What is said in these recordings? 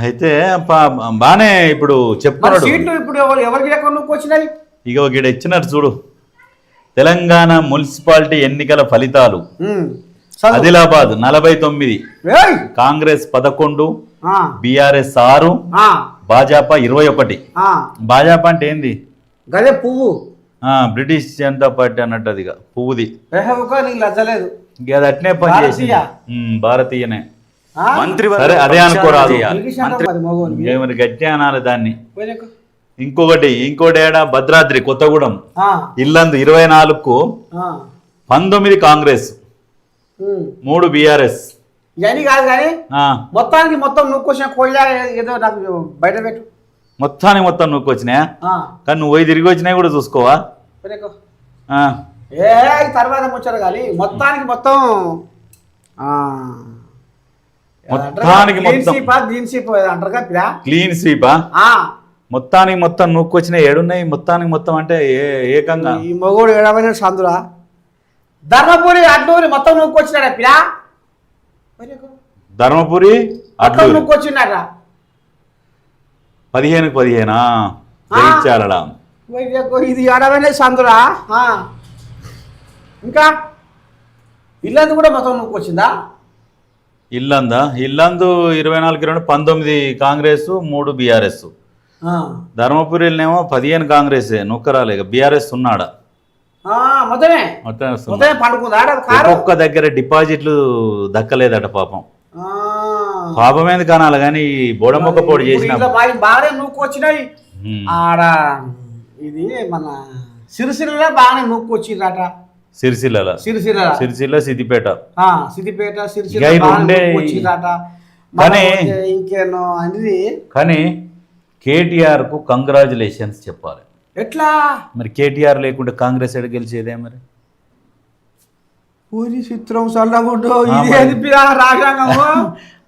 అయితే బానే ఇప్పుడు చెప్పుకున్నాడు. సీట్లు ఇప్పుడు ఎవరికి ఎక్కడ వచ్చినాయి? ఇక ఇక్కడ ఇచ్చినారు చూడు, తెలంగాణ మున్సిపాలిటీ ఎన్నికల ఫలితాలు. ఆదిలాబాద్ 49, కాంగ్రెస్ 11, బీఆర్ఎస్ 6, భాజపా 21. భాజపా అంటే ఏంది? గదే పువ్వు, బ్రిటిష్ జనతా పార్టీ అన్నట్టు. అది పువ్వుది. లజ్జలేదు, అది అట్నే పనిచేసి భారతీయనే మంత్రి. సరే అదే అనుకోరాదు, మరి గట్టి అనాలి దాన్ని. ఇంకోటి ఏడా భద్రాద్రి కొత్తగూడెం ఇల్లందు 24కు 19 కాంగ్రెస్, 3 బీఆర్ఎస్. ఇవన్నీ కాదు కానీ మొత్తానికి మొత్తం నువ్వు వచ్చిన కోళ్ళ ఏదో నాకు బయట పెట్టు. మొత్తానికి మొత్తం నువ్వు వచ్చినాయా? కానీ నువ్వు పోయి తిరిగి వచ్చినాయి కూడా చూసుకోవా? ఏ తర్వాత ముచ్చారు కానీ మొత్తానికి మొత్తం క్లీన్ స్వీపా? మొత్తానికి మొత్తం నూక్కొచ్చిన ఏడున్నాయి. మొత్తానికి మొత్తం అంటే ఏకంగా ఈ మగోడు ఏడవైన సందురా ధర్మపురి అడ్డూరి మొత్తం నూక్కొచ్చినాడా పిలా? ధర్మపురి అడ్డూరి నూక్కొచ్చినాడా? 15 జయించాలడా? ఇది ఏడవైన సందురా. ఇంకా ఇల్లందు కూడా మొత్తం నూక్కొచ్చిందా? ఇల్లందు 24 19 కాంగ్రెస్, 3 బీఆర్ఎస్. ధర్మపురిలోనేమో 15 కాంగ్రెస్, నొక్కరాలే. బీఆర్ఎస్ ఉన్నాడా? ఒక్కొక్క దగ్గర డిపాజిట్లు దక్కలేదట పాపం. పాపమేంది కానాలి కానీ బోడమొక్క పోటీ చేసిన బాగానే నూక్కొచ్చినాయి. ఆడ ఇది మన సిరిసిల్ల బాగానే నూక్కొచ్చిరట. సిరిసిల్ల సిద్దిపేట ఇంకేనో అనేది. కానీ కేటీఆర్ కు కంగ్రాచులేషన్స్ చెప్పాలి. ఎట్లా మరి? కేటీఆర్ లేకుంటే కాంగ్రెస్ ఎడ గెలిచేదే మరి? చిత్రం సల్లగుడ్డు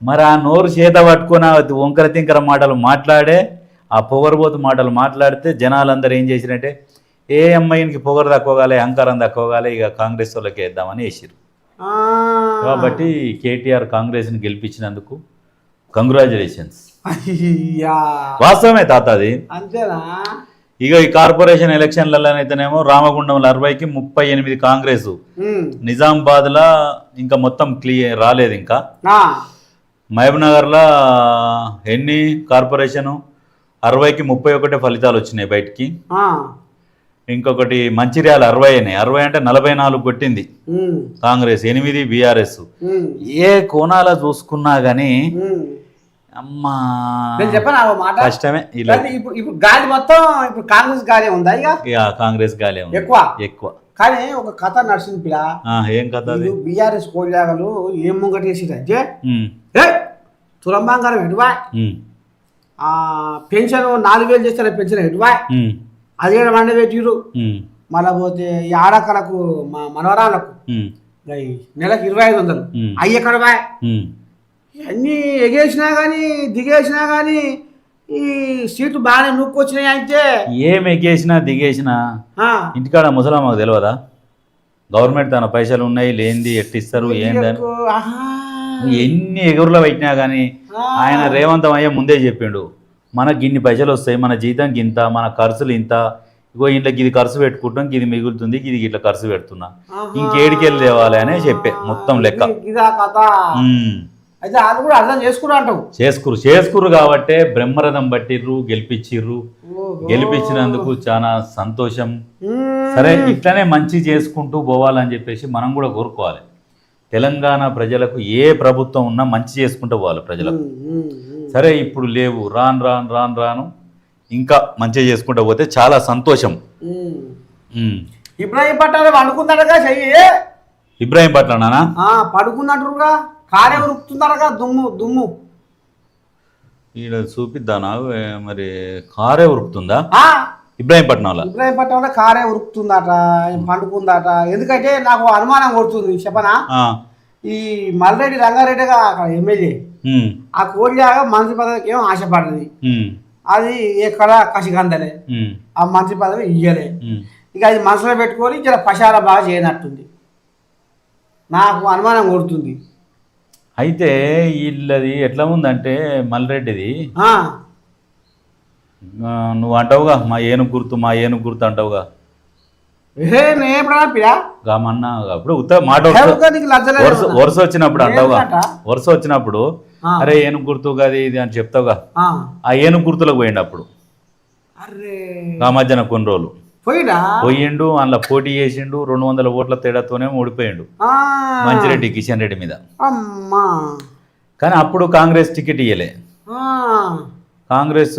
మరి ఆ నోరు చేత పట్టుకున్న వంకర తింకర మాటలు మాట్లాడే, ఆ పొగరబోతు మాటలు మాట్లాడితే జనాలందరూ ఏం చేసినట్టే, ఏ అమ్మాయికి పొగరు తక్కువగాలే, అహంకారం తక్కువగాలే, ఇక కాంగ్రెస్ వాళ్ళకి వేద్దామని వేసిరు. కాబట్టి కేటీఆర్ కాంగ్రెస్ని గెలిపించినందుకు కంగ్రాచులేషన్స్. వాస్తవమే తాత అది. అంతేనా? ఇక ఈ కార్పొరేషన్ ఎలక్షన్లలోనైతేనేమో రామగుండంలో 60కి 38 కాంగ్రెస్, నిజామాబాద్లో ఇంకా మొత్తం క్లియర్ రాలేదు. ఇంకా మహబూబ్నగర్లో ఎన్ని కార్పొరేషను 60కి 31 ఫలితాలు వచ్చినాయి బయటికి. ఇంకొకటి మంచిర్యాల 60 అంటే 44 కొట్టింది కాంగ్రెస్, 8 బీఆర్ఎస్. ఏ కోణాల చూసుకున్నా గానీ అమ్మా కష్టమే. ఇప్పుడు గాలి మొత్తం ఇప్పుడు కాంగ్రెస్ గాలి ఉందా? ఇక కాంగ్రెస్ గాలి ఎక్కువ. కానీ ఒక కథ నడిచింది పిల్ల. ఏం కథ? బీఆర్ఎస్ కోళ్ళాగలు ఏం ముంగటేసిరంటే తులంబంగారం ఎటువా, పెన్షన్ 4000 చేస్తే పెన్షన్ ఎటువా, అదే వండ పెట్టిరు. మళ్ళా పోతే ఈ ఆడకలకు మా మనవరాలకు నెలకు 2500 అయ్యక్కడ అన్నీ ఎగేసినా కానీ దిగేసినా కానీ ఈ సీట్లు బాగానే నూక్కొచ్చినాయి. అయితే ఏం ఎగేసినా దిగేసినా ఇంటికాడ ముసలమ్మకు తెలియదా గవర్నమెంట్ తన పైసలు ఉన్నాయి లేనిది ఎట్టిస్తారు ఏందని? ఎన్ని ఎగురులో పెట్టినా కానీ ఆయన రేవంతం అయ్యే ముందే చెప్పిండు, మనకి ఇన్ని పైసలు వస్తాయి, మన జీతం ఇంత, మన ఖర్చులు ఇంత, ఇగో ఇంట్లోకి ఇది ఖర్చు పెట్టుకుంటాం, ఇది మిగులుతుంది, ఇది ఇట్లా ఖర్చు పెడుతున్నా, ఇంకేడికెళ్ళి తేవాలి అనే చెప్పే మొత్తం లెక్క. అయితే అది కూడా అర్థం చేసుకున్నా అంటావు. చేసుకురు కాబట్టే బ్రహ్మరథం పట్టిర్రు, గెలిపించిర్రు. గెలిపించినందుకు చాలా సంతోషం. సరే ఇట్లనే మంచి చేసుకుంటూ పోవాలని చెప్పేసి మనం కూడా కోరుకోవాలి. తెలంగాణ ప్రజలకు ఏ ప్రభుత్వం ఉన్నా మంచి చేసుకుంటూ పోవాలి ప్రజలకు. సరే ఇప్పుడు లేవు, రాను ఇంకా మంచిగా చేసుకుంటూ పోతే చాలా సంతోషం. ఇబ్రాహీంపట్నం పండుకుందటగా చెయ్యి. ఇబ్రాహీంపట్నం పడుకుందంటారుగా, కారే ఉరుకుతుందటగా దుమ్ము. ఈడ చూపిద్దానా మరి? కారే ఉరుకుతుందా ఇబ్రాహీంపట్నంలో? ఇబ్రాహీంపట్నంలో కారే ఉరుకుతుందట, పండుకుందట. ఎందుకంటే నాకు అనుమానం కొడుతుంది చెప్పనా, ఈ మల్రెడ్డి రంగారెడ్డిగా అక్కడ ఎమ్మెల్యే ఆ కోడిలాగా మంత్రి పదవికి ఏమో ఆశపడ్డది. అది ఎక్కడ కసిగందలే, ఆ మంత్రి పదవి ఇయ్యలే. ఇక అది మనసులో పెట్టుకొని జర పశాల బాగా చేయనట్టుంది, నాకు అనుమానం కొడుతుంది. అయితే వీళ్ళది ఎట్లా ఉందంటే మల్రెడ్డిది నువ్వు అంటావుగా మా ఏనుగు గుర్తు అంటావుగా మన్నా అప్పుడు మాట వరుస వచ్చినప్పుడు అంటావుగా వరుస వచ్చినప్పుడు అరే ఏనుగు గుర్తు కాదు ఇది అని చెప్తావుగా ఆ ఏనుగు గుర్తులకు పోయిండు అప్పుడు ఆ మధ్యన కొన్ని రోజులు పోయిండు అందులో పోటీ చేసిండు 200 ఓట్ల తేడాతోనే ఓడిపోయిండు మంచిరెడ్డి కిషన్ రెడ్డి మీద. కానీ అప్పుడు కాంగ్రెస్ టికెట్ ఇయ్యలే. కాంగ్రెస్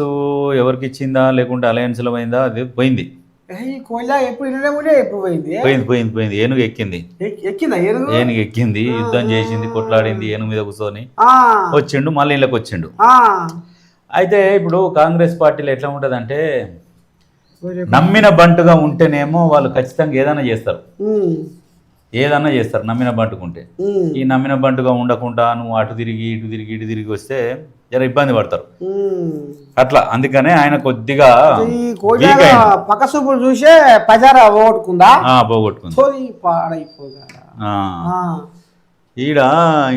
ఎవరికి ఇచ్చిందా లేకుంటే అలయన్స్లో పోయిందా అది పోయింది. పోయింది ఏనుగు ఎక్కింది యుద్ధం చేసింది కొట్లాడింది ఏనుగు మీద కూర్చొని వచ్చిండు మళ్ళీ ఇళ్ళకి వచ్చిండు. అయితే ఇప్పుడు కాంగ్రెస్ పార్టీలో ఎట్లా ఉంటదంటే నమ్మిన బంటుగా ఉంటేనేమో వాళ్ళు ఖచ్చితంగా ఏదైనా చేస్తారు నమ్మిన బంటుకుంటే. ఈ నమ్మిన బంటుగా ఉండకుండా నువ్వు అటు తిరిగి ఇటు తిరిగి వస్తే జర ఇబ్బంది పడతారు అట్లా. అందుకనే ఆయన కొద్దిగా పక్క సూపులు చూసే పజారా పోగొట్టుకుంది. ఈడ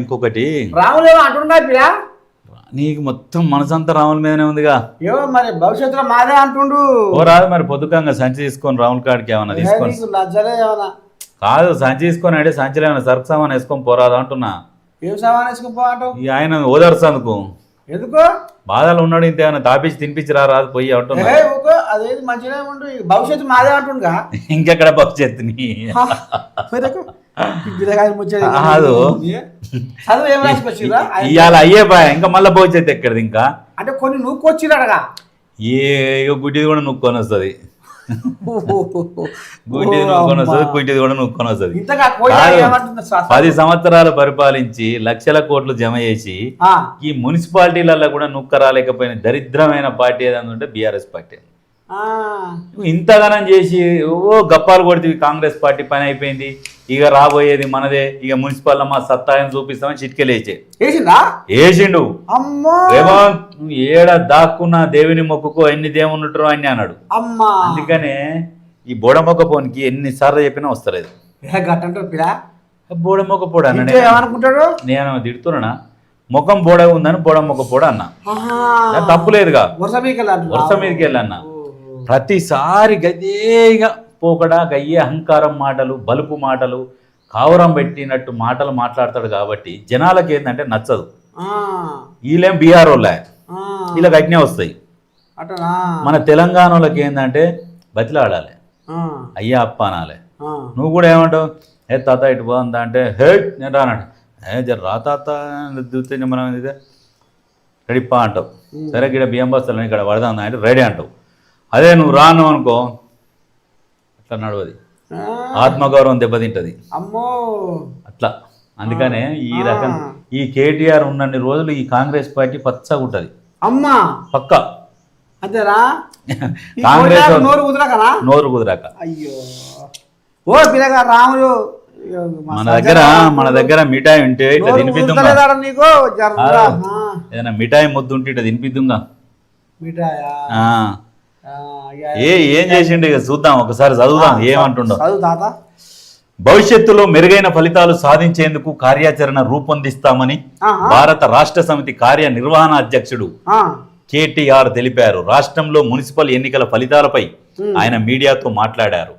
ఇంకొకటి రాములు అంటున్నా నీకు మొత్తం మనసంతా రాముల మీదనే ఉందిగా. మరి భవిష్యత్తులో మాదే అంటుండు. ఓ రాదు మరి పొద్దుకంగా సంచి తీసుకొని రాముల కాడికి ఏమన్నా తీసుకొని కాదు సంచి తీసుకొని అంటే సంచిలో ఏమైనా సరుకు సామాన్ వేసుకొని పోరాదు అంటున్నా. ఏం సామాన్ వేసుకొని పోవటం ఆయన ఓదార్చందుకు ఎందుకు బాధలు ఉన్నాడు ఇంత ఏమైనా తాపించి తినిపించి రాదు పోయి అంటున్నా. అదేది మంచిగా ఉండు భవిష్యత్తు మాదే అంటుండగా ఇంకెక్కడ భవిష్యత్తుని ఇవాళ అయ్యే బాయ్ ఇంకా మళ్ళీ భవిష్యత్తు ఎక్కడిది ఇంకా అంటే కొన్ని నూక్కొచ్చిరాడగా గుడ్డిది కూడా నూక్కొని వస్తుంది గుడ్డిది కూడా నూక్కొని వస్తుంది. 10 సంవత్సరాలు పరిపాలించి లక్షల కోట్లు జమ చేసి ఈ మున్సిపాలిటీలలో కూడా నూక్క రాలేకపోయిన దరిద్రమైన పార్టీ ఏదైనా ఉంటే బీఆర్ఎస్ పార్టీ. ఇంతగానం చేసి గప్పాలు కొడితే కాంగ్రెస్ పార్టీ పని అయిపోయింది ఇక రాబోయేది మనదే ఇక మున్సిపల్ మా సత్తాయం చూపిస్తామని చిట్కెలేచే వేసిండు. రేవంత్ ఏడ దాక్కున్న దేవుని మొక్కుకో ఎన్ని దేవునుంటారో అని అన్నాడు. అందుకనే ఈ బోడమొక్క పోనికి ఎన్నిసార్లు చెప్పినా వస్తలేదు. బోడమొక్క పోడ అన్నాడు నేను తిడుతున్నా ముఖం బోడ ఉందని బోడమొక్క పోడ అన్నా తప్పులేదుగా వరుస మీదకి వెళ్ళన్నా. ప్రతిసారి గదేగా పోకడా గయ్యే అహంకారం మాటలు బలుపు మాటలు కావరం పెట్టినట్టు మాటలు మాట్లాడతాడు కాబట్టి జనాలకి ఏంటంటే నచ్చదు. వీళ్ళేం బీహార్ వాళ్ళే వీళ్ళకి అగ్నే వస్తాయి. మన తెలంగాణలోకి ఏంటంటే బతిలాడాలి అయ్యా అప్ప అనాలి. నువ్వు కూడా ఏమంటావు ఏ తాత ఇటు పోందా అంటే హే నేను రానాడు జర రా తాత చూస్తే మనం రెడీపా అంటావు. సరే ఇక్కడ బియ్యం బస్తాలు ఇక్కడ పడదాం అంటే రెడీ అంటావు. అదే నువ్వు రాను అనుకో అట్లా నడవది ఆత్మగౌరవం దెబ్బతింటది అట్లా. అందుకనే ఈ రకం ఈ కేటీఆర్ ఉన్నన్ని రోజులు ఈ కాంగ్రెస్ పార్టీ పచ్చగా ఉంటది పక్క అంతేరా. కాంగ్రెస్ నోరు కుదరాక రాములు మన దగ్గర మిఠాయి ఉంటే ఇట్లా తినిపిద్దాం ఏదైనా మిఠాయి ముద్దు ఉంటే ఇట్లా తినిపిద్దాంగా. ఏం చేసిండు ఇక చూద్దాం ఒకసారి చదువుదాం ఏమంటుండో. భవిష్యత్తులో మెరుగైన ఫలితాలు సాధించేందుకు కార్యాచరణ రూపొందిస్తామని భారత రాష్ట్ర సమితి కార్యనిర్వహణ అధ్యక్షుడు కేటీఆర్ తెలిపారు. రాష్ట్రంలో మున్సిపల్ ఎన్నికల ఫలితాలపై ఆయన మీడియాతో మాట్లాడారు.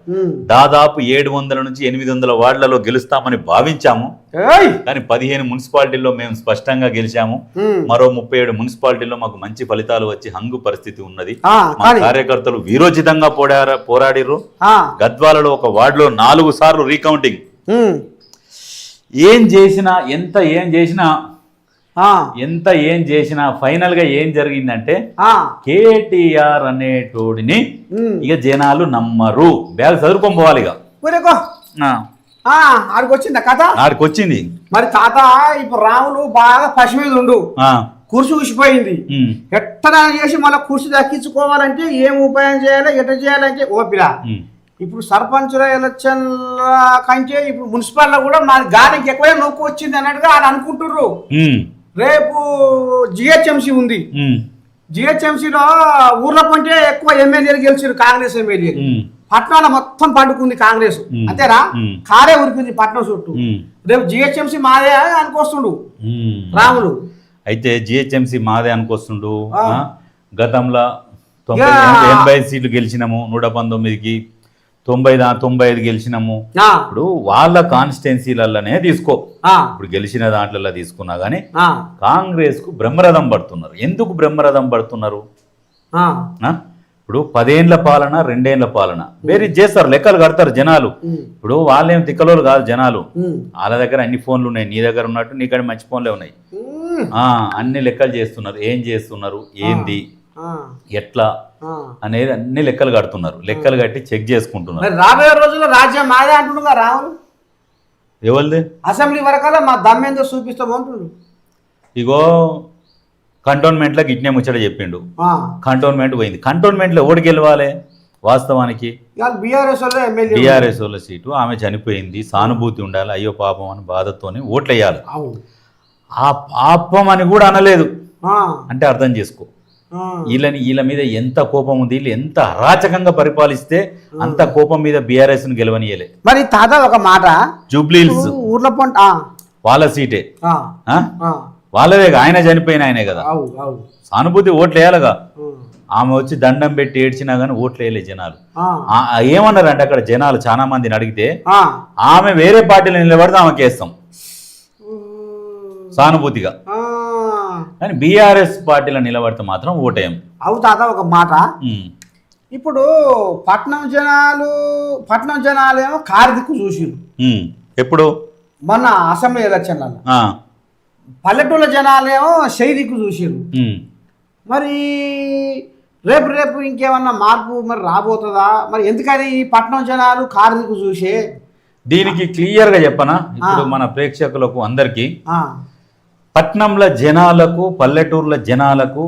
దాదాపు 700 నుంచి 800 వార్డులలో గెలుస్తామని భావించాము కానీ 15 మున్సిపాలిటీల్లో మేము స్పష్టంగా గెలిచాము. మరో 37 మున్సిపాలిటీల్లో మాకు మంచి ఫలితాలు వచ్చి హంగు పరిస్థితి ఉన్నది. మా కార్యకర్తలు వీరోచితంగా పోరాడిర్రు. గద్వాలలో ఒక వార్డులో 4 సార్లు రీకౌంటింగ్. ఏం చేసినా ఫైనల్ గా ఏం జరిగిందంటే కేటీఆర్ అనేటోడిని ఇక జనాలు నమ్మరు. బ్యాగ్ చదువుకొని పోవాలి ఇక ఆడికొచ్చిందా కథ ఆడికొచ్చింది. మరి తాత ఇప్పుడు రాములు బాగా పసి మీద ఉండు కుర్చీ ఊసిపోయింది. ఎట్టడా చేసి మళ్ళీ కుర్చీ దక్కించుకోవాలంటే ఏం ఉపాయం చేయాలి ఎట్లా చేయాలంటే ఓపిలా. ఇప్పుడు సర్పంచుల ఎలక్షన్ కంటే ఇప్పుడు మున్సిపల్ లో కూడా మా గాలికి ఎక్కువ నొక్కు వచ్చింది అన్నట్టుగా ఆయన అనుకుంటుర్రు. రేపు జిహెచ్ఎంసీ ఉంది. జిహెచ్ఎంసీలో ఊర్ల కంటే ఎక్కువ ఎమ్మెల్యేలు గెలిచారు కాంగ్రెస్ ఎమ్మెల్యేలు. పట్నాల మొత్తం పండుకుంది కాంగ్రెస్ అంతేనా కారే ఉరికింది పట్నం చుట్టూ రేపు జిహెచ్ఎంసీ మాదే అనుకొస్తుండు రాములు అయితే జిహెచ్ఎంసీ మాదే అనుకొస్తుండు గతంలో 80 సీట్లు గెలిచినాము 119కి 95 గెలిచినాము ఇప్పుడు వాళ్ళ కాన్స్టిట్యున్సీలలోనే తీసుకో ఇప్పుడు గెలిచిన దాంట్లో తీసుకున్నా గానీ కాంగ్రెస్ కు బ్రహ్మరథం పడుతున్నారు. ఎందుకు బ్రహ్మరథం పడుతున్నారు? ఇప్పుడు 10 ఏళ్ల పాలన 2 ఏళ్ల పాలన వేరే చేస్తారు, లెక్కలు కడతారు జనాలు. ఇప్పుడు వాళ్ళేం తిక్కలోలు కాదు జనాలు, వాళ్ళ దగ్గర అన్ని ఫోన్లు ఉన్నాయి, నీ దగ్గర ఉన్నట్టు నీకడ మంచి ఫోన్లే ఉన్నాయి. అన్ని లెక్కలు చేస్తున్నారు, ఏం చేస్తున్నారు, ఏంది, ఎట్లా అనేది అన్ని లెక్కలు కడుతున్నారు. లెక్కలు కట్టి చెక్ చేసుకుంటున్నారు. రాబోయే రోజుల్లో రాజ్యం మాదే అంటుండగా రాహుల్ ఎవరిది అసెంబ్లీ వరకల్లా మా దమ్మేందో చూపిస్తాం అంటుండు. ఇగో కంటోన్మెంట్లకు ఇట్నే ముచ్చట చెప్పిండు. కంటోన్మెంట్ పోయింది. కంటోన్మెంట్లో ఓడి గెలవాలి వాస్తవానికి బీఆర్ఎస్ వాళ్ళ సీటు. ఆమె చనిపోయింది, సానుభూతి ఉండాలి, అయ్యో పాపం అని బాధతోని ఓట్లు వేయాలి. ఆ పాపం అని కూడా అనలేదు అంటే అర్థం చేసుకో. వీళ్ళ మీద ఎంత కోపం ఉంది, వీళ్ళు ఎంత అరాచకంగా పరిపాలిస్తే అంత కోపం మీద బీఆర్ఎస్ ను గెలవనియలే. మరి తాత ఒక మాట, జూబ్లీ హిల్స్ ఊర్లో వాళ్ళ సీటే, వాళ్ళదే, ఆయన చనిపోయిన ఆయనే కదా. సానుభూతి ఓట్లు వేయాలిగా. ఆమె వచ్చి దండం పెట్టి ఏడ్చినా గానీ ఓట్లు వేయలే జనాలు. ఏమన్నారంటే అక్కడ జనాలు చాలా మందిని అడిగితే ఆమె వేరే పార్టీలో నిలబడితే ఆమెకి వేస్తాం సానుభూతిగా, కానీ బీఆర్ఎస్ పార్టీలో నిలబడితే మాత్రం ఓటేయం. అవుతాదా ఒక మాట, ఇప్పుడు పట్నం జనాలు ఏమో కారు దిక్కు చూసిరు ఎప్పుడు మొన్న అసెంబ్లీ ఎలక్షన్లలో, పల్లెటూళ్ళ జనాలేమో షై దిక్కు చూసిరు. మరి రేపు ఇంకేమన్నా మార్పు మరి రాబోతుందా? మరి ఎందుకని ఈ పట్నం జనాలు కారు దిక్కు చూసే? దీనికి క్లియర్గా చెప్పనా ఇప్పుడు మన ప్రేక్షకులకు అందరికీ, పట్నంల జనాలకు పల్లెటూర్ల జనాలకు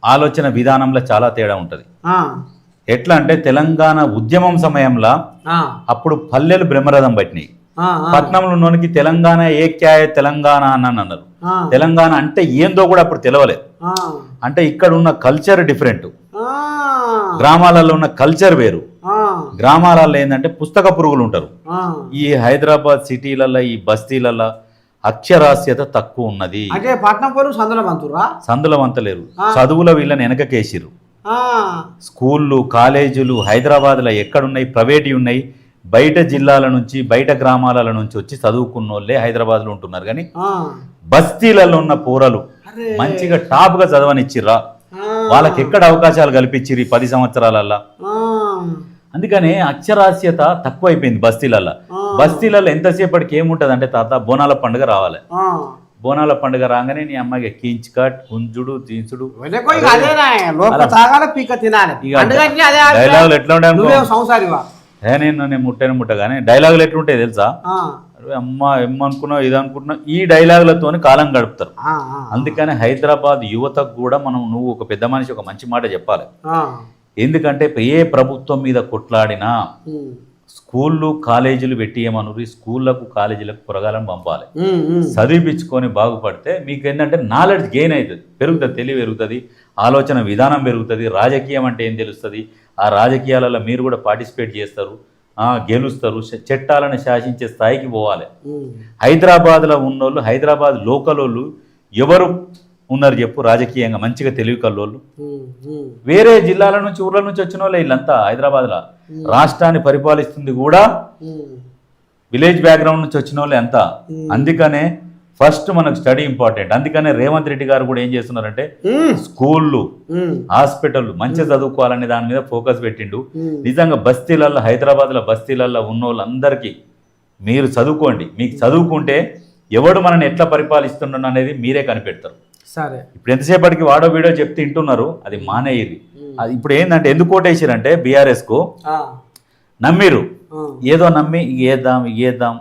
ఆలోచన విధానంలో చాలా తేడా ఉంటుంది. ఎట్లా అంటే తెలంగాణ ఉద్యమం సమయంలో అప్పుడు పల్లెలు బ్రహ్మరథం పట్టినాయి. పట్నంలో ఉన్నోనికి తెలంగాణ ఏక్యాయ తెలంగాణ అని అన్నారు. తెలంగాణ అంటే ఏందో కూడా అప్పుడు తెలవలేదు. అంటే ఇక్కడ ఉన్న కల్చర్ డిఫరెంట్, గ్రామాలలో ఉన్న కల్చర్ వేరు. గ్రామాలలో ఏంటంటే పుస్తక పురుగులు ఉంటారు. ఈ హైదరాబాద్ సిటీలలో ఈ బస్తీలలో అక్షరాస్యత తక్కువ ఉన్నది. అంటే పట్నం పోరు సందుల వంతలేరు, చదువుల వీళ్ళని వెనకకేసిరు. స్కూళ్ళు కాలేజీలు హైదరాబాద్లో ఎక్కడున్నాయి? ప్రైవేట్ ఉన్నాయి. బయట జిల్లాల నుంచి బయట గ్రామాల నుంచి వచ్చి చదువుకున్న వాళ్ళే హైదరాబాద్లో ఉంటున్నారు. కానీ బస్తీలలో ఉన్న పోరలు మంచిగా టాప్గా చదవనిచ్చిర్రా? వాళ్ళకి ఎక్కడ అవకాశాలు కల్పించిర్రు 10 సంవత్సరాలల్లా? అందుకనే అక్షరాస్యత తక్కువైపోయింది బస్తీలలో. బస్తీలలో ఎంతసేపటికి ఏముంటది అంటే తాత బోనాల పండుగ రావాలి. బోనాల పండుగ రాగానే నీ అమ్మాయికి కీంచుకట్ గుంజుడు తీంచుడు డైలాగులు ఎట్లా ఉంటాయి? నేను ముట్ట కానీ డైలాగులు ఎట్లుంటాయి తెలుసా? అమ్మ ఏమనుకున్నావు ఇది అనుకుంటున్నావు, ఈ డైలాగులతోని కాలం గడుపుతారు. అందుకని హైదరాబాద్ యువతకు కూడా నువ్వు ఒక పెద్ద మనిషి ఒక మంచి మాట చెప్పాలి. ఎందుకంటే ఏ ప్రభుత్వం మీద కొట్లాడినా స్కూళ్ళు కాలేజీలు పెట్టియమనురి, స్కూళ్ళకు కాలేజీలకు పురగాలను పంపాలి. చదివిపించుకొని బాగుపడితే మీకు ఏంటంటే నాలెడ్జ్ గెయిన్ అవుతుంది, పెరుగుతుంది, తెలివి పెరుగుతుంది, ఆలోచన విధానం పెరుగుతుంది. రాజకీయం అంటే ఏం తెలుస్తుంది, ఆ రాజకీయాలలో మీరు కూడా పార్టిసిపేట్ చేస్తారు, గెలుస్తారు, చట్టాలను శాసించే స్థాయికి పోవాలి. హైదరాబాద్లో ఉన్నోళ్ళు, హైదరాబాద్ లోకల్ వాళ్ళు ఎవరు ఉన్నారు చెప్పు రాజకీయంగా మంచిగా తెలివి కల్లోళ్ళు? వేరే జిల్లాల నుంచి ఊర్ల నుంచి వచ్చిన వాళ్ళే వీళ్ళంతా. హైదరాబాద్లో రాష్ట్రాన్ని పరిపాలిస్తుంది కూడా విలేజ్ బ్యాక్గ్రౌండ్ నుంచి వచ్చిన వాళ్ళే అంతా. అందుకనే ఫస్ట్ మనకు స్టడీ ఇంపార్టెంట్. అందుకనే రేవంత్ రెడ్డి గారు కూడా ఏం చేస్తున్నారంటే స్కూళ్ళు, హాస్పిటల్ మంచిగా చదువుకోవాలనే దాని మీద ఫోకస్ పెట్టిండు. నిజంగా బస్తీలల్లో, హైదరాబాద్లో బస్తీలల్లో ఉన్న వాళ్ళందరికీ మీరు చదువుకోండి. మీకు చదువుకుంటే ఎవడు మనని ఎట్లా పరిపాలిస్తున్నాడు అనేది మీరే కనిపెడతారు. సరే, ఇప్పుడు ఎంతసేపటికి వాడో వీడో చెప్తే వింటున్నారు, అది మానేయ్యి. అది ఇప్పుడు ఏంటంటే ఎందుకు ఓటేసారంటే బీఆర్ఎస్ కు నమ్మిరు, ఏదో నమ్మి ఇగేద్దాం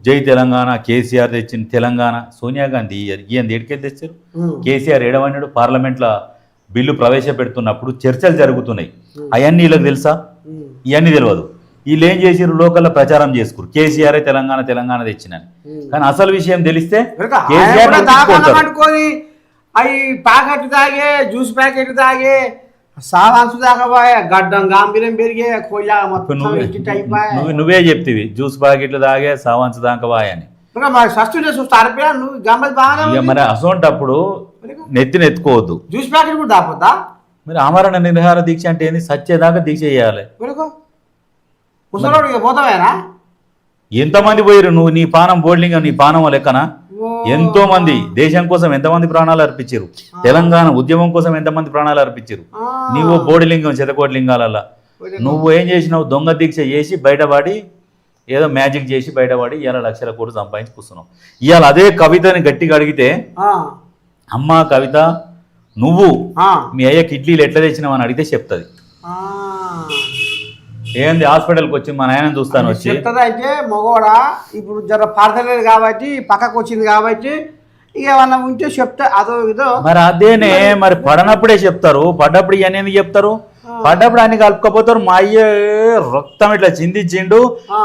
జై తెలంగాణ, కేసీఆర్ తెచ్చిన తెలంగాణ. సోనియా గాంధీ ఇయ్యంది ఏడికెళ్ళి తెచ్చారు? కేసీఆర్ ఏడవన్నాడు పార్లమెంట్లో బిల్లు ప్రవేశపెడుతున్నప్పుడు చర్చలు జరుగుతున్నాయి. అవన్నీ వీళ్ళకి తెలుసా? ఇవన్నీ తెలియదు. వీళ్ళు ఏం చేసారు, లోకల్లో ప్రచారం చేసుకురు కేసీఆర్ తెలంగాణ తెచ్చినని. కానీ అసలు విషయం తెలిస్తే అవి ప్యాకెట్ తాగే, జ్యూస్ ప్యాకెట్ తాగే సావాన్సు దాకా పోయా గడ్డం గాంభీర్యం పెరిగే కొయ్యా మొత్తం ఇట్టి అయిపోయా. నువ్వే చెప్తివి జ్యూస్ ప్యాకెట్లు తాగే సావాన్స్ దాకా వాయని. మరి సస్టూడే చూస్తారా నువ్వు గమ్మది బాగానే ఇక మరి అసోంటప్పుడు నెత్తినెత్తుకోవద్దు. జ్యూస్ ప్యాకెట్ కూడా దాపోద్దా? మరి ఆమరణ నిరాహార దీక్ష అంటే ఏంది? సచ్చేదాకా దీక్ష చేయాలి. ముసలోడు ఇక పోతావేనా? ఎంతమంది పోయారు? నువ్వు నీ పానం బోర్డింగ్ నీ పానం లెక్కన ఎంతో మంది దేశం కోసం ఎంతమంది ప్రాణాలు అర్పించారు, తెలంగాణ ఉద్యమం కోసం ఎంతమంది ప్రాణాలు అర్పించారు. నీవు బోడిలింగం శతకోటి లింగాలల్లా నువ్వు ఏం చేసినావు? దొంగ దీక్ష చేసి బయటపడి ఏదో మ్యాజిక్ చేసి బయటపడి ఇవాళ లక్షల కోట్లు సంపాదించి కూర్చున్నావు. ఇవాళ అదే కవితని గట్టిగా అడిగితే, అమ్మ కవిత నువ్వు మీ అయ్యకి ఇడ్లీలు ఎట్లా తెచ్చినావు అని అడిగితే చెప్తుంది. ఏంది హాస్పిటల్కి వచ్చి మా నాయన చూస్తాను వచ్చి చెప్తుంది. అయితే మగవాడా ఇప్పుడు జర పడతలేదు కాబట్టి పక్కకు వచ్చింది కాబట్టి ఇక ఏమన్నా ఉంటే చెప్తే అదో ఇదో. మరి అదేనే మరి పడనప్పుడే చెప్తారు, పడ్డప్పుడు ఇవన్నీ ఎందుకు చెప్తారు? పడ్డప్పుడు అన్ని కలుపుకపోతారు. మా అయ్య రక్తం ఇట్లా చిందించిండు,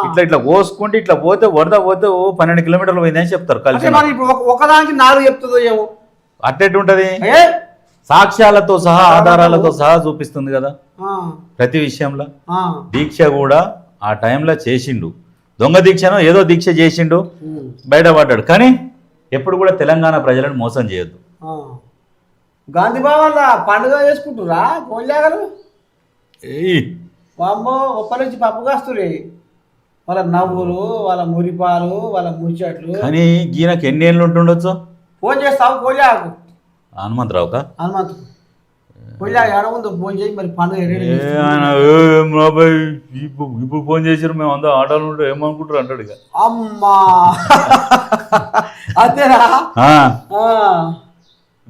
ఇట్లా ఇట్లా కోసుకుంటే ఇట్లా పోతే వరద పోతే 12 కిలోమీటర్లు పోయిందని చెప్తారు. కలిసి మరి ఇప్పుడు ఒకదానికి 4 చెప్తుందో ఏమో. అట్టెట్టు ఉంటది? సాక్ష్యాలతో సహా ఆధారాలతో సహా చూపిస్తుంది కదా ప్రతి విషయంలో. దీక్ష కూడా ఆ టైంలో చేసిండు, దొంగ దీక్షను ఏదో దీక్ష చేసిండు, బయటపడ్డాడు. కానీ ఎప్పుడు కూడా తెలంగాణ ప్రజలను మోసం చేయొద్దు. గాంధీ భవన్ పండుగ చేసుకుంటురా కోళ్ళాగలు? వామ్మో ఒక్క నుంచి పప్పు కాస్తురే వాళ్ళ నవ్వులు, వాళ్ళ మురిపాలు, వాళ్ళ ముచ్చట్లు. కానీ ఈయనకి ఎన్ని ఏళ్ళు ఉంటుండొచ్చు? ఫోన్ చేస్తావు కోళ్ళాకు? హనుమంతరావుకా? హనుమంతు కోళ్ళా ఏడముందు ఫోన్ చేసి మరి పండుగ ఇప్పుడు ఫోన్ చేసారు మేము అందరూ ఆటోలు ఉంటే ఏమనుకుంటారు అంటాడు. ఇక అమ్మా అంతేనా?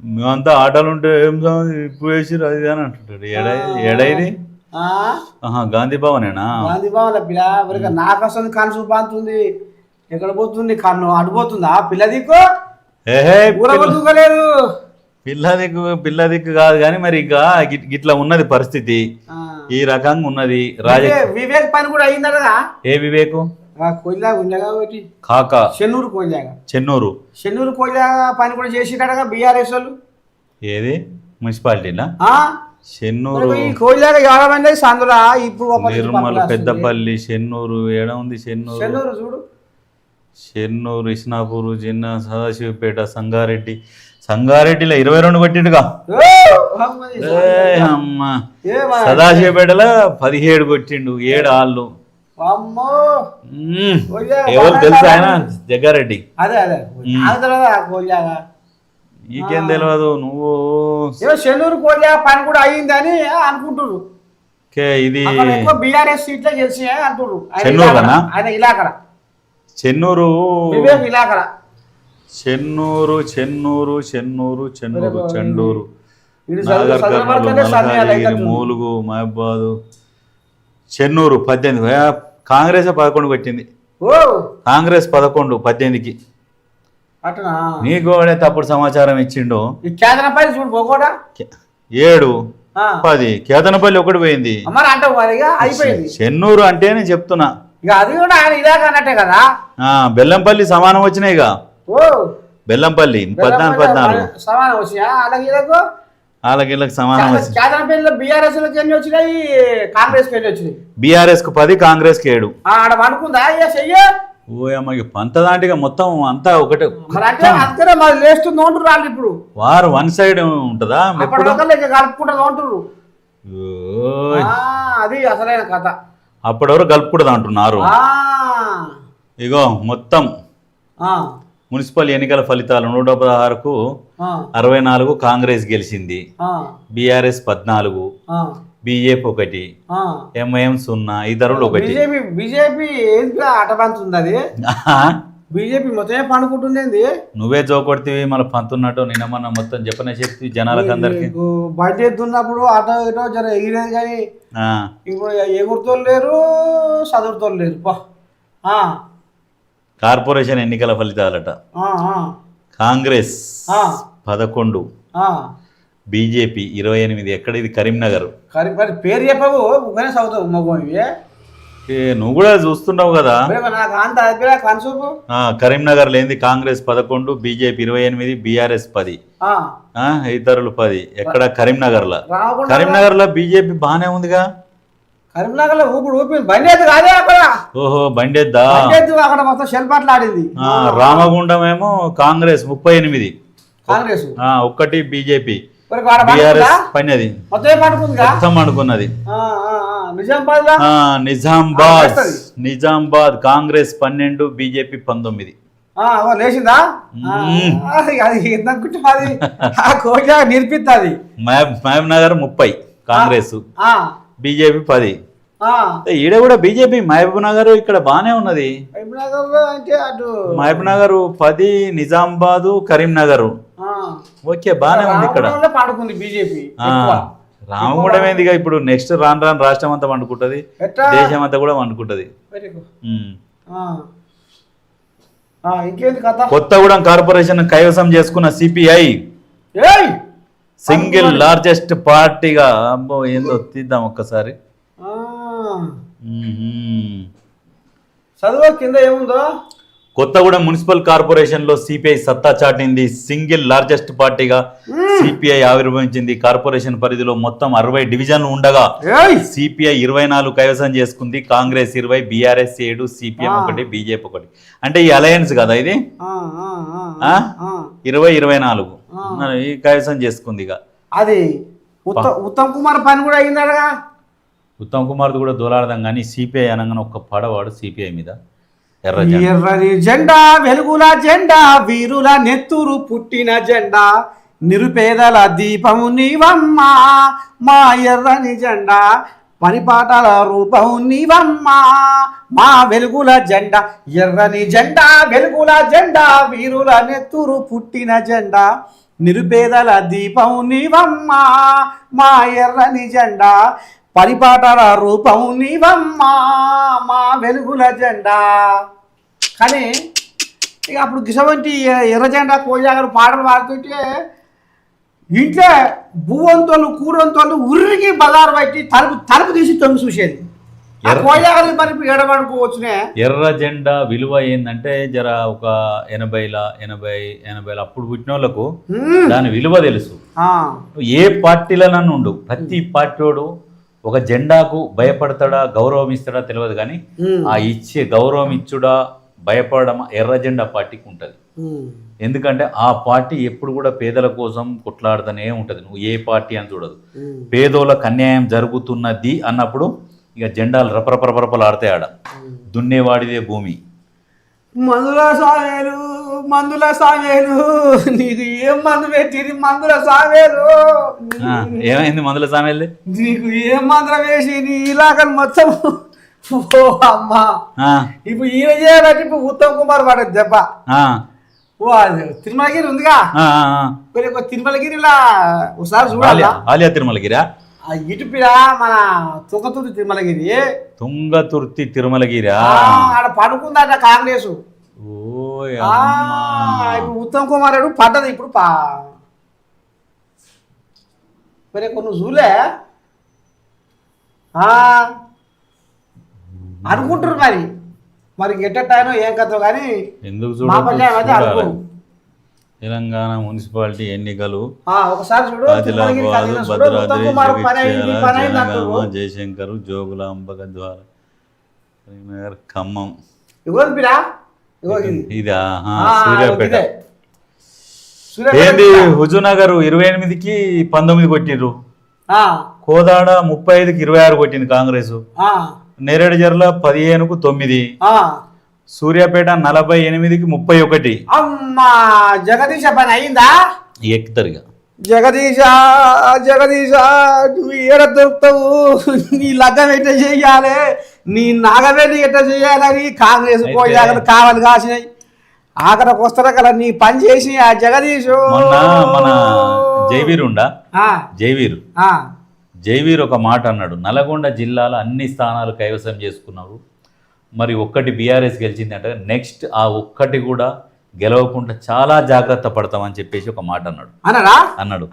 మేమంతా ఆటోలు ఉంటే ఏం ఇప్పుడు వేసారు అది అని అంటుంటాడు. ఎడైది గాంధీ భవనేనా? గాంధీ భవన్ పిల్ల నాకు అసలు కన్ను చూపాంతుంది. ఎక్కడ పోతుంది కన్ను? అడిపోతుందా పిల్ల దిక్కు? ఊరగలేదు పిల్ల దిక్కు కాదు. కానీ మరి ఇక ఇట్లా ఉన్నది పరిస్థితి, ఈ రకంగా ఉన్నది. వివేక్ పని కూడా అయిందా? ఏ వివేకు? కాక చెన్నూరు కోయిలాగా. చెన్నూరు కోయిలాగా పని కూడా చేసినట్టుగా బీఆర్ఎస్ వాళ్ళు. ఏది మున్సిపాలిటీనా? చెన్నూరు కోయిలాగా 50 మంది సందులా. ఇప్పుడు నిర్మల్, పెద్దపల్లి, చెన్నూరు ఏడ ఉంది? చెన్నూరు చూడు, చెన్నూరు, ఇస్నాపూర్, జిన్నా, సదాశివపేట, సంగారెడ్డిలో 22 కొట్టిండుగా. అమ్మా సదాశివపేటలో 17 కొట్టిండు, 7 ఆళ్ళు. ఎవరు తెలుసు ఆయన? జగ్గారెడ్డి. నీకేం తెలియదు? నువ్వు చెన్నూరు కోళ్ళ పని కూడా అయ్యిందని అనుకుంటున్నారు. ఇది బీఆర్ఎస్ సీట్లే గెలిచి అంటున్నారు. ఆయన ఇలాకడ చెన్నూరు, ఇలాకడ చెన్నూరు, చెండూరు, నాగర్ కర్నూలు, మల్కాజిగిరి, మూలుగు, మహబాదు. చెన్నూరు 18. కాంగ్రెస్ 11 పెట్టింది. కాంగ్రెస్ 11, 18కి. నీకు తప్పుడు సమాచారం ఇచ్చిండు. 7, 10 కేతనపల్లి ఒకటి పోయింది. చెన్నూరు అంటే నేను చెప్తున్నా. బెల్లంపల్లి సమానం వచ్చినాయి. బెల్లంపల్లి 14 వాళ్ళకి సమానం వచ్చింది. బీఆర్ఎస్ కు 10, కాంగ్రెస్ కి 7. ఓయమ్మకి పంతదాంటిగా మొత్తం అంతా ఒకటే. ఇప్పుడు వారు వన్ సైడ్ ఉంటుందా? అది అసలైన కథ. అప్పటివరకు కలుపుకూడదు అంటున్నారు. ఇగో మొత్తం మున్సిపల్ ఎన్నికల ఫలితాలు 116కు 64 కాంగ్రెస్ గెలిచింది, బీఆర్ఎస్ 14, బీజేపీ 1, ఎంఐఎం 0, ఇతరులు 1. బీజేపీ అటబంతుంది. అది బీజేపీ మొత్తమే పండుకుంటుంది. నువ్వే జోకొడితే మళ్ళీ పంతున్నట్టు నిన్న మొన్న మొత్తం చెప్పనే చెప్తే జనాలకు అందరికి. బడ్జెట్ ఉన్నప్పుడు అటో ఇటో జర ఎగిరేది కానీ ఇప్పుడు ఎగురుతో లేరు, చదువుతో లేరు. కార్పొరేషన్ ఎన్నికల ఫలితాలట. కాంగ్రెస్ 11, బీజేపీ 28. ఎక్కడ ఇది? కరీంనగర్. పేరు చెప్పవు చదువుతావు మగోనివి. నువ్వు కూడా చూస్తున్నావు కదా. నాకు అంత అయిపోయా కన్సూపు. కరీంనగర్ లేని కాంగ్రెస్ 11, బీజేపీ 28, బీఆర్ఎస్ 10, ఇతరులు 10. ఎక్కడ కరీంనగర్లో? కరీంనగర్లో బీజేపీ బానే ఉందిగా. కరీంనగర్లో ఊపిడి ఊపింది. బండేది కాదే అక్కడ. ఓహో బండేద్దా? అక్కడ మొత్తం షెల్పాట్లు ఆడింది. రామగుండం ఏమో కాంగ్రెస్ 38, కాంగ్రెస్ 1 బీజేపీ, బీఆర్ఎస్ 10. మొత్తం అనుకున్నది. నిజామాబాద్ కాంగ్రెస్ 12, బీజేపీ 19. లేచిందా? నేర్పిస్తుంది. మహబూబ్ నగర్ 30 కాంగ్రెస్, బీజేపీ 10. ఈడ కూడా బీజేపీ మహబూబ్ నగర్ ఇక్కడ బానే ఉన్నది. మహబూబ్ నగర్ 10, నిజామాబాద్, కరీంనగర్ ఓకే బానే ఉంది ఇక్కడ. రామగుండం ఏందిగా ఇప్పుడు నెక్స్ట్ రాను రాష్ట్రం అంతా వండుకుంటది, దేశం అంతా కూడా వండుకుంటది. కొత్తగూడెం కార్పొరేషన్ కైవసం చేసుకున్న సిపిఐ సింగిల్ లార్జెస్ట్ పార్టీగా. అబ్బో ఏందో తీద్దాం ఒక్కసారి. చదువు కింద ఏముందో. కొత్తగూడెం మున్సిపల్ కార్పొరేషన్ లో సిపిఐ సత్తా చాటింది. సింగిల్ లార్జెస్ట్ పార్టీగా సిపిఐ ఆవిర్భవించింది. కార్పొరేషన్ పరిధిలో మొత్తం 60 డివిజన్లు ఉండగా సిపిఐ 24 కైవసం చేసుకుంది. Congress 20, BRS 7, CPM 1, BJP 1. అంటే ఈ అలయన్స్ కదా ఇది. 20-24 ఈ కైవసం చేసుకుంది. అది ఉత్తమ్ కుమార్ పని కూడా అయిందడగా. ఉత్తమ్ కుమార్ది కూడా దోలాడదాం కానీ సిపిఐ అనగానే ఒక్క పడవాడు సిపిఐ మీద. ఎర్రని జెండా వెలుగుల జెండా, వీరుల నెత్తురు పుట్టిన జెండా, నిరుపేదల దీపము నీవమ్మ మా ఎర్రని జెండా, పనిపాటల రూపం నీవమ్మ మా వెలుగుల జెండా. ఎర్రని జెండా వెలుగుల జెండా, వీరుల నెత్తురు పుట్టిన జెండా, నిరుపేదల దీపం నీవమ్మ మా ఎర్రని జెండా, పరిపాటల రూపం నీవమ్మ మా వెలుగుల జెండా. కానీ ఇక అప్పుడు గిసవంటి ఎర్ర జెండా కోజాగారు పాటలు పాడుతుంటే ఇంట్లో బువ్వంతోళ్ళు కూరంతోళ్ళు ఉర్రికి బజారు బట్టి తలుపు తీసి తొంగి చూసేది. కోజాగారి పరిపి ఎడబడుకోవచ్చునే. ఎర్ర జెండా విలువ ఏంటంటే జర ఒక 80 అప్పుడు పుట్టిన వాళ్ళకు దాని విలువ తెలుసు. ఏ పార్టీలో ఉండు ప్రతి పార్టీడు ఒక జెండాకు భయపడతాడా గౌరవం ఇస్తాడా తెలియదు కానీ ఆ ఇచ్చే గౌరవం ఇచ్చుడా భయపడడం ఎర్ర జెండా పార్టీకి ఉంటుంది. ఎందుకంటే ఆ పార్టీ ఎప్పుడు కూడా పేదల కోసం కొట్లాడుతూనే ఉంటుంది. నువ్వు ఏ పార్టీ అని చూడదు. పేదోళ్ళకు అన్యాయం జరుగుతున్నది అన్నప్పుడు ఇక జెండాలు రపరపరపరపలు ఆడతాయి. ఆడ దున్నేవాడిదే భూమి. మందుల సావేలు నీకు ఏం మందు పెట్టింది? మందుల సావేలు ఏమైంది? మందుల సావేలు నీకు ఏం మందులు వేసి నీ ఇలాగ మొత్తం. అమ్మా ఇప్పుడు ఈయన చేయాలంటే ఇప్పుడు ఉత్తమ్ కుమార్ పడేది దెబ్బ. తిరుమలగిరి ఉందిగా, తిరుమలగిరిలా ఒకసారి చూడాలి. ఆలియా తిరుమలగిరా ఇటుపిరా మన తుంగతుర్తి తిరుమలగిరి ఆడ పడుకుందట కాంగ్రెస్. ఇప్పుడు ఉత్తమ్ కుమార్ రెడ్డి పడ్డది. ఇప్పుడు కొన్ని చూలే అనుకుంటారు. మరి ఎట్టనో ఏం కథో కానీ ఎందుకు తెలంగాణ మున్సిపాలిటీ ఎన్నికలు ఒకసారి చూడు. ఆదిలాబాద్, భద్రాద్రి, జగిత్యాల, జయశంకర్, జోగులాంబ, గద్వాల, కరీంనగర్, ఖమ్మం. ఇదా సూర్యాపేట. ఏంది హుజూర్నగర్ 28కి 19 కొట్టిర్రు. కోదాడ 35కి 26 కొట్టింది కాంగ్రెస్. నేరేడు జర్ల 15కు 9, సూర్యాపేట 48కి 31. అమ్మా జగదీశ పని అయిందా? ఎక్కుతారుగా. జగదీశ నువ్వు ఏడ దొరుకుతావు? నీ లగ్గం ఎట్ట చెయ్యాలి, నీ నాగవేలి ఎట్ట చెయ్యాలని కాంగ్రెస్ పోయాలి కావాలి కాసినాయి. ఆఖరికి వస్తారా కదా నీ పని చేసి ఆ జగదీశు. మన జైవీర్ ఒక మాట అన్నాడు. నల్గొండ జిల్లాలో అన్ని స్థానాలు కైవసం చేసుకున్నారు. మరి ఒక్కటి బీఆర్ఎస్ గెలిచింది అంటే నెక్స్ట్ ఆ ఒక్కటి కూడా గెలవకుండా చాలా జాగ్రత్త పడతామని చెప్పేసి ఒక మాట అన్నాడా అన్నాడు.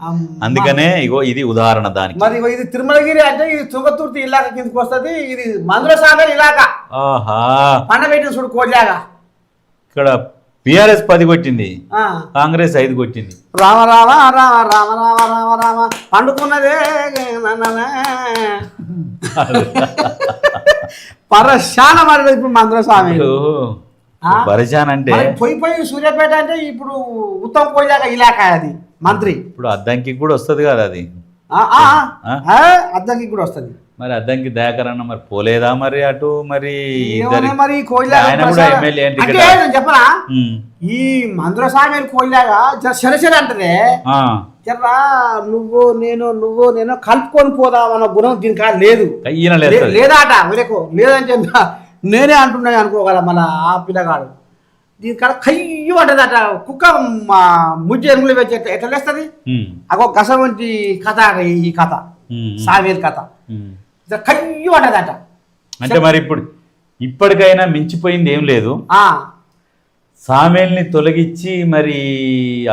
అందుకనే ఇగో ఇది ఉదాహరణ దానికి. మరి ఇది తిరుమలగిరి అంటే ఇది తుంగతుర్తి ఇలాక కిందకి వస్తుంది, ఇది మందుల సాగర్ ఇలాక. ఆహా, పండబెట్టిన చూడు కోజాగా. ఇక్కడ బీఆర్ఎస్ 10 కొట్టింది, కాంగ్రెస్ 5 కొట్టింది. రామ రామ రామ రామ రామ రామ రామ పండుకున్నదే పరశాన మరి ఇప్పుడు మందుల స్వామి పరిశాన్ అంటే పోయి సూర్యాపేట అంటే ఇప్పుడు ఉత్తమ్ కోజాగా ఇలాకా అది మంత్రి. ఇప్పుడు అద్దంకి కూడా వస్తుంది కదా అది, అద్దంకి కూడా వస్తుంది. మరి అద్దంకి దయాకర్ అన్న మరి పోలేదా మరి అటు మరి మరి చెప్పనా ఈ మందుల స్వామి కోయిలాగా సరసరి అంటదే జర్రా నువ్వు నేను కలుపుకొని పోదామన్న గుణం దీనికి లేదు లేదాట వీళ్ళకు లేదని చెప్పా నేనే అంటున్నాయి అనుకోగల మన ఆ పిల్లగాడు. దీనికాడ కయ్యు అంటదట కుక్క ముజ్జ ఎరువులు వచ్చి ఎట్లా లేస్తుంది అగో గస వంటి కథ ఈ కథ సావేల్ కథ కయ్యు అంటదట. అంటే మరి ఇప్పటికైనా మించిపోయింది ఏం లేదు. సామేల్ని తొలగించి మరి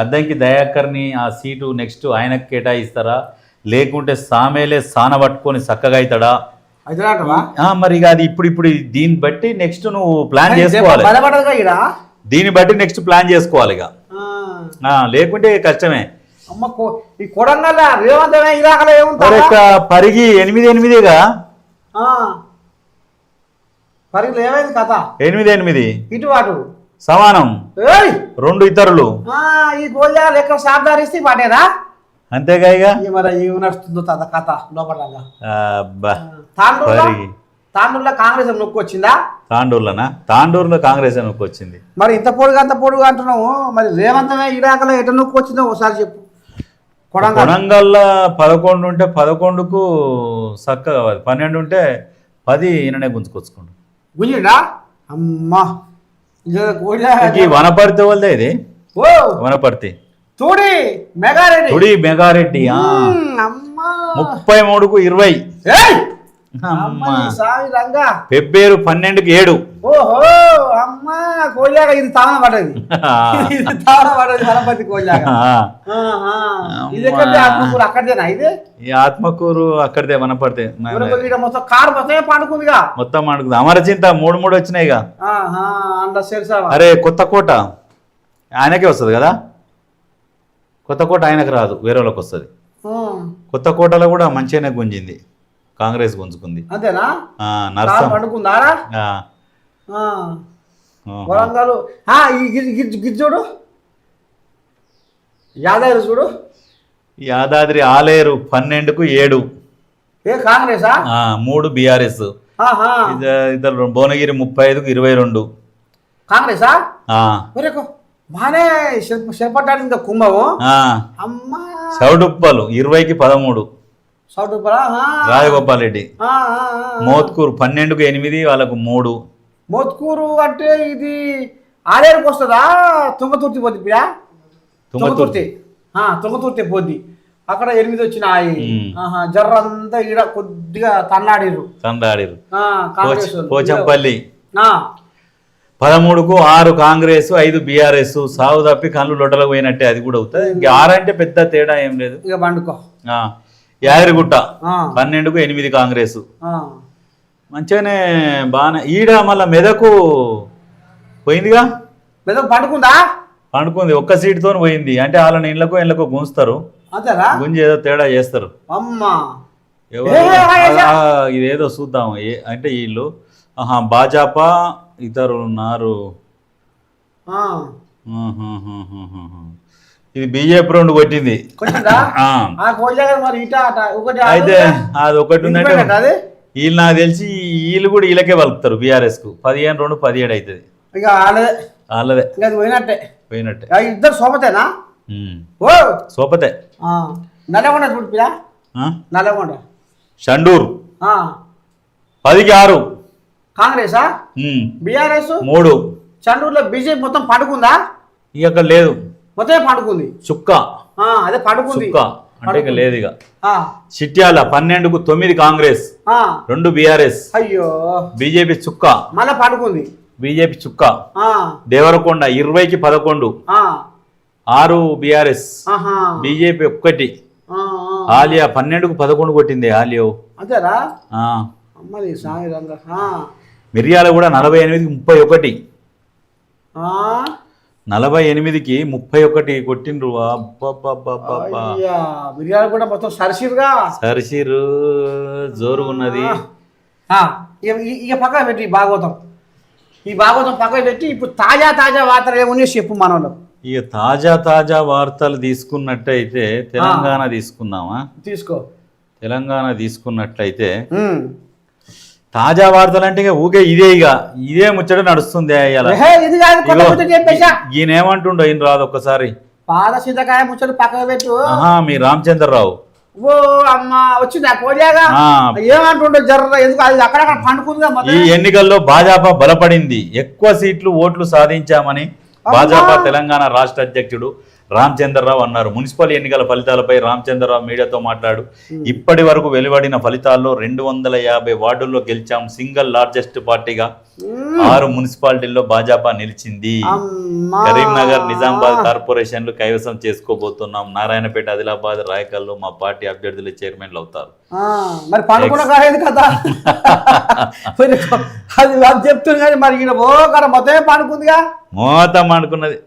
అద్దంకి దయాకర్ని ఆ సీటు నెక్స్ట్ ఆయనకు కేటాయిస్తారా, లేకుంటే సామేలే సాన పట్టుకొని చక్కగా అవుతాడా మరి ఇక అది ఇప్పుడు దీన్ని బట్టి నెక్స్ట్ నువ్వు ప్లాన్ చేసుకోవాలి. దీన్ని బట్టి నెక్స్ట్ ప్లాన్ చేసుకోవాలి ఇక, లేకుంటే కష్టమే. పరిగి 8-8గా 8-8 ఇటు అటు సమానం, 2 ఇతరులు ఈ గోళాలు ఎక్కడ సాధారిస్తే పాటేరా అంతేగా ఇక నడుస్తుందో కథ లోపల. తాండూరులో కాంగ్రెస్ నొక్కు వచ్చిందా? తాండూరులో కాంగ్రెస్ నొక్కు వచ్చింది. మరి ఇంత పొడుగు అంటున్నావు, మరి రేవంతమే ఇడాకలో ఎట నొక్కు వచ్చిందో ఒకసారి చెప్పు. కొడంగల్లో 11 ఉంటే 11కు చక్కగా 12 ఉంటే 10 ఈయననే గుంజుకొచ్చుకోండు. గుంజిండా? అమ్మా వనపర్తి వాళ్ళదే ఇది, వనపర్తి తుడి మెగారెడ్డి 33కు 20, ఫిబ్రవరి 12కు 7. ఓహో అమ్మా కోళ్ళాగా ఇది తావన పడ్డది, వనపర్తి కోళ్ళాగా. అక్కడదేనా ఇది? ఈ ఆత్మకూరు అక్కడదే, వనపర్తి మొత్తం కారు మొత్తమే పండుకుందిగా, మొత్తం పండుకుంది. అమరచింత 3 వచ్చినాయిగా. అరే కొత్తకోట ఆయనకే వస్తుంది కదా, కొత్తకోట ఆయనకు రాదు, వేరే వాళ్ళకి వస్తుంది. కొత్తకోటలో కూడా మంచిగానే గుంజింది, కాంగ్రెస్ గుంజుకుంది. అంతేనా? చూడు యాదాద్రి చూడు, యాదాద్రి ఆలేరు 12కు 7 కాంగ్రెసా, 3 బీఆర్ఎస్. ఇద్దరు భువనగిరి 35కు 22 కాంగ్రెసా. బానే చేపట్టాడు ఇంకా కుంభము. అమ్మా చౌడుప్పలు 20కి 13, రాజగోపాల్ రెడ్డి. మోత్కూరు 12కు 8 వాళ్ళకు 3. మోత్కూరు అంటే ఇది ఆలేరుకు వస్తుందా? తుంగతుర్తి పోద్ది పిడా, తుంగతుర్తి పోద్ది. అక్కడ 8 వచ్చినాయి. జర్రంతా ఈడ కొద్దిగా తన్నాడిరు. పోచంపల్లి 13కు 6 కాంగ్రెస్, 5 బీఆర్ఎస్. సాగు తప్పి కళ్ళు లొట్టలకు పోయినట్టే అది కూడా అవుతుంది. ఇంక 6 అంటే పెద్ద తేడా ఏం లేదు. ఇక బండుకో. యాదగిరిగుట్ట 12కు 8 కాంగ్రెస్. మంచిగానే బాగానే. ఈడ మళ్ళా మెదకు పోయిందిగా, మెదకు పండుకుంది. ఒక్క సీటుతో పోయింది. అంటే వాళ్ళని ఇళ్ళకో గుంజుతారు, గుంజి ఏదో తేడా చేస్తారు. ఇదేదో చూద్దాం. అంటే వీళ్ళు భాజపా ఇతరులు ఉన్నారు. ఇది బీజేపీ 2 కొట్టింది. అయితే అది ఒకటి ఉందంటే వీళ్ళు నాకు తెలిసి వీళ్ళు కూడా వీళ్ళకే పలుకుతారు బీఆర్ఎస్ కు. 15-2 17 అవుతుంది. వాళ్ళదే పోయినట్టే. ఇద్దరు సోపతేనా? సోపతే. నల్లగొండ చూడు, నల్లగొండ షండూరు 10కి 6 కాంగ్రెసా, బీఆర్ఎస్ 3. చండూరులో బీజేపీ మొత్తం పండుకుందా? ఇక అక్కడ లేదు, మొత్తం పండుకుంది. చుక్క అదే పండుకుంది అంటే ఇక లేదు. ఇక చిట్యాల 12కు 9 కాంగ్రెస్, 2 బీఆర్ఎస్. అయ్యో బీజేపీ చుక్క మళ్ళా పండుకుంది. బీజేపీ చుక్క, ఆ, దేవరకొండ 20కి 11, ఆ, 6 బీఆర్ఎస్, ఆహా, బీజేపీ 1, ఆ, ఆ. ఆలియా 12కు 11 కొట్టింది ఆలియో. అంతేరా ఆ, అమ్మది సామి రంగ మిర్యాల కూడా 48కి 31, ఆ, 48కి 31 కొట్టిండ్రు. అబ్బబ్బబ్బబ్బబ్బా. అయ్యా బిర్యానీ కూడా మొత్తం సరిసిరుగా సరిసిరు జోరుగున్నది. ఇక పక్కన పెట్టి ఈ భాగవతం పక్కన పెట్టి ఇప్పుడు తాజా వార్తలు ఏమున్నాయో చెప్పు మనలో. ఇక తాజా వార్తలు తీసుకున్నట్టయితే తెలంగాణ తీసుకుందామా? తీసుకో. తెలంగాణ తీసుకున్నట్లయితే తాజా వార్తలు అంటే ఇక ఊకే ఇదే ముచ్చట నడుస్తుంది. ఈయన ఏమంటుండో ఈయన రాదు ఒక్కసారి పాద సింతకాయ ముచ్చట పక్కన పెట్టు. మీ రామచంద్రరావు ఓ అమ్మ వచ్చిందా కోజాగా ఏమంటుండో జర్ర ఎందుకు అది అక్కడక్కడ పండుకుందిగా. ఈ ఎన్నికల్లో భాజపా బలపడింది, ఎక్కువ సీట్లు ఓట్లు సాధించామని భాజపా తెలంగాణ రాష్ట్ర అధ్యక్షుడు రామచంద్రరావు అన్నారు. మున్సిపల్ ఎన్నికల ఫలితాలపై రామచంద్రరావు మీడియాతో మాట్లాడు, ఇప్పటి వరకు వెలువడిన ఫలితాల్లో 250 వార్డుల్లో గెలిచాం. సింగిల్ లార్జెస్ట్ పార్టీగా 6 మున్సిపాలిటీల్లో భాజపా నిలిచింది. కరీంనగర్, నిజామాబాద్ కార్పొరేషన్లు కైవసం చేసుకోబోతున్నాం. నారాయణపేట, ఆదిలాబాద్, రాయకల్లో మా పార్టీ అభ్యర్థులు చైర్మన్లు అవుతారు. మరి పండుగ కాలేదు కదా అది చెప్తుంది కానీ మరి మొత్తమే పండుకుందిగా. మొత్తం అనుకున్నది.